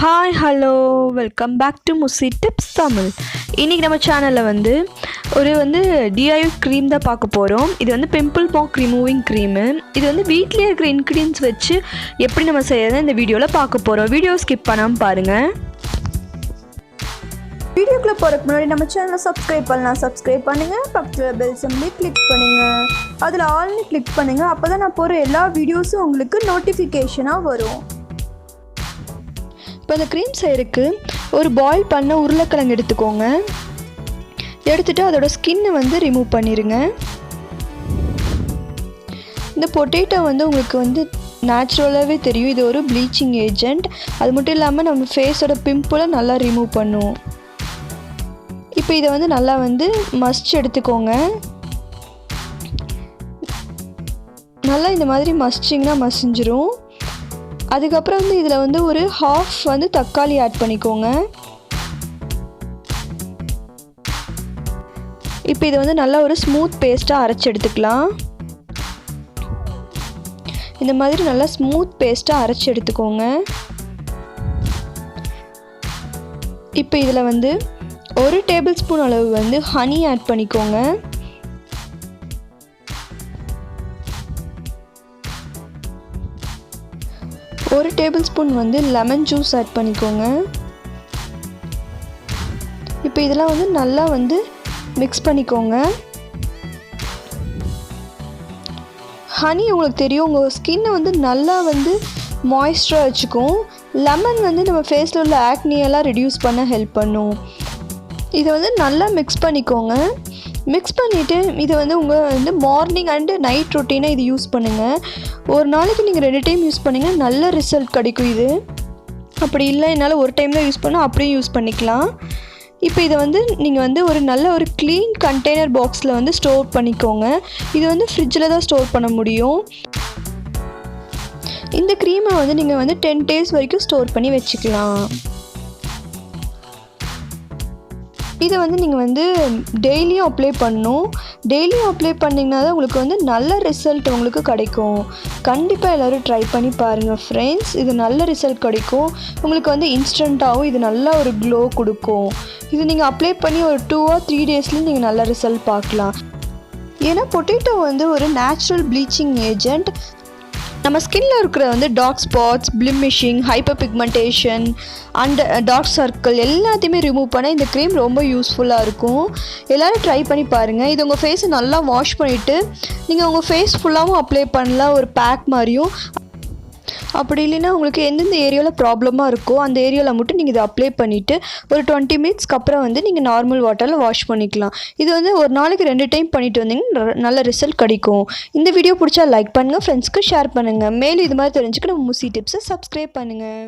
Hi hello welcome back to Musi tips Tamil. இன்றைக்கி நம்ம சேனலில் ஒரு டிஐ க்ரீம் தான் பார்க்க போகிறோம். இது பிம்பிள் மார்க் ரிமூவிங் க்ரீமு. இது வீட்டிலே இருக்கிற இன்க்ரீடியன்ஸ் வச்சு எப்படி நம்ம செய்யறதை இந்த வீடியோவில் பார்க்க போகிறோம். வீடியோ ஸ்கிப் பண்ணாமல் பாருங்கள். வீடியோக்குள்ளே போகிறதுக்கு முன்னாடி நம்ம சேனலை சப்ஸ்கிரைப் பண்ணுங்கள். பக்கத்தில் பெல் சிம்பலை கிளிக் பண்ணுங்கள். அதில் ஆல்னு கிளிக் பண்ணுங்கள். அப்போ தான் நான் போகிற எல்லா வீடியோஸும் உங்களுக்கு நோட்டிஃபிகேஷனாக வரும். இப்போ இந்த க்ரீம் செய்யறதுக்கு ஒரு பாயில் பண்ண உருளைக்கிழங்கு எடுத்துக்கோங்க. எடுத்துகிட்டு அதோட ஸ்கின்னை ரிமூவ் பண்ணிடுங்க. இந்த பொட்டேட்டோ உங்களுக்கு நேச்சுரலாகவே தெரியும். இது ஒரு ப்ளீச்சிங் ஏஜென்ட். அது மட்டும் இல்லாமல் நம்ம ஃபேஸோட பிம்பிளை நல்லா ரிமூவ் பண்ணும். இப்போ இதை நல்லா மசிச்சு எடுத்துக்கோங்க. நல்லா இந்த மாதிரி மசிச்சிங்கன்னா மசிஞ்சிரும். அதுக்கப்புறம் இதில் ஒரு ஹாஃப் தக்காளி ஆட் பண்ணிக்கோங்க. இப்போ இதை நல்லா ஒரு ஸ்மூத் பேஸ்ட்டாக அரைச்சி எடுத்துக்கலாம். இந்த மாதிரி நல்லா ஸ்மூத் பேஸ்ட்டாக அரைச்சி எடுத்துக்கோங்க. இப்போ இதில் ஒரு டேபிள் ஸ்பூன் அளவு ஹனி ஆட் பண்ணிக்கோங்க. ஒரு table spoon lemon juice add பண்ணிக்கோங்க. இப்போ இதெல்லாம் நல்லா மிக்ஸ் பண்ணிக்கோங்க. ஹனி உங்களுக்கு தெரியும், உங்கள் ஸ்கின்னை நல்லா மாய்ஸ்சராக வச்சுக்கும். லெமன் நம்ம ஃபேஸில் உள்ள ஆக்னியெல்லாம் ரெடியூஸ் பண்ண ஹெல்ப் பண்ணும். இதை நல்லா மிக்ஸ் பண்ணிக்கோங்க. மிக்ஸ் பண்ணிவிட்டு இதை உங்கள் மார்னிங் அண்டு நைட் ரொட்டீனாக இது யூஸ் பண்ணுங்கள். ஒரு நாளைக்கு நீங்கள் 2 டைம் யூஸ் பண்ணிங்கன்னா நல்ல ரிசல்ட் கிடைக்கும். இது அப்படி இல்லை, என்னால் ஒரு டைம் தான் யூஸ் பண்ணால் அப்படியும் யூஸ் பண்ணிக்கலாம். இப்போ இதை நீங்கள் ஒரு நல்ல ஒரு க்ளீன் கண்டெய்னர் பாக்ஸில் ஸ்டோர் பண்ணிக்கோங்க. இது ஃப்ரிட்ஜில் தான் ஸ்டோர் பண்ண முடியும். இந்த க்ரீமை நீங்கள் 10 days வரைக்கும் ஸ்டோர் பண்ணி வச்சுக்கலாம். இதை நீங்கள் டெய்லியும் அப்ளை பண்ணணும். டெய்லியும் அப்ளை பண்ணிங்கன்னா தான் உங்களுக்கு நல்ல ரிசல்ட் உங்களுக்கு கிடைக்கும். கண்டிப்பாக எல்லோரும் ட்ரை பண்ணி பாருங்கள் ஃப்ரெண்ட்ஸ். இது நல்ல ரிசல்ட் கிடைக்கும் உங்களுக்கு. இன்ஸ்டண்ட்டாகவும் இது நல்ல ஒரு க்ளோ கொடுக்கும். இது நீங்கள் அப்ளை பண்ணி ஒரு 2 or 3 daysலேயும் நீங்கள் நல்ல ரிசல்ட் பார்க்கலாம். ஏன்னா பொட்டேட்டோ ஒரு நேச்சுரல் ப்ளீச்சிங் ஏஜென்ட். நம்ம ஸ்கின்ல இருக்கிற dark spots, blemishing, hyper pigmentation and dark circle எல்லாத்தையுமே ரிமூவ் பண்ண இந்த க்ரீம் ரொம்ப யூஸ்ஃபுல்லாக இருக்கும். எல்லோரும் ட்ரை பண்ணி பாருங்கள். இது உங்கள் ஃபேஸை நல்லா வாஷ் பண்ணிவிட்டு நீங்கள் உங்கள் ஃபேஸ் ஃபுல்லாகவும் அப்ளை பண்ணலாம், ஒரு பேக் மாதிரியும். அப்படி இல்லைன்னா உங்களுக்கு எந்தெந்த ஏரியாவில் ப்ராப்ளமாக இருக்கோ அந்த ஏரியாவில் மட்டும் நீங்கள் இதை அப்ளை பண்ணிவிட்டு ஒரு 20 minutesக்கு அப்புறம் நீங்கள் நார்மல் வாட்டரில் வாஷ் பண்ணிக்கலாம். இது ஒரு நாளைக்கு 2 டைம் பண்ணிட்டு வந்தீங்கன்னா நல்ல ரிசல்ட் கிடைக்கும். இந்த வீடியோ பிடிச்சா லைக் பண்ணுங்கள், ஃப்ரெண்ட்ஸ்க்கு ஷேர் பண்ணுங்கள். மேலும் இது மாதிரி தெரிஞ்சுக்க நம்ம முசி டிப்ஸை சப்ஸ்கிரைப் பண்ணுங்கள்.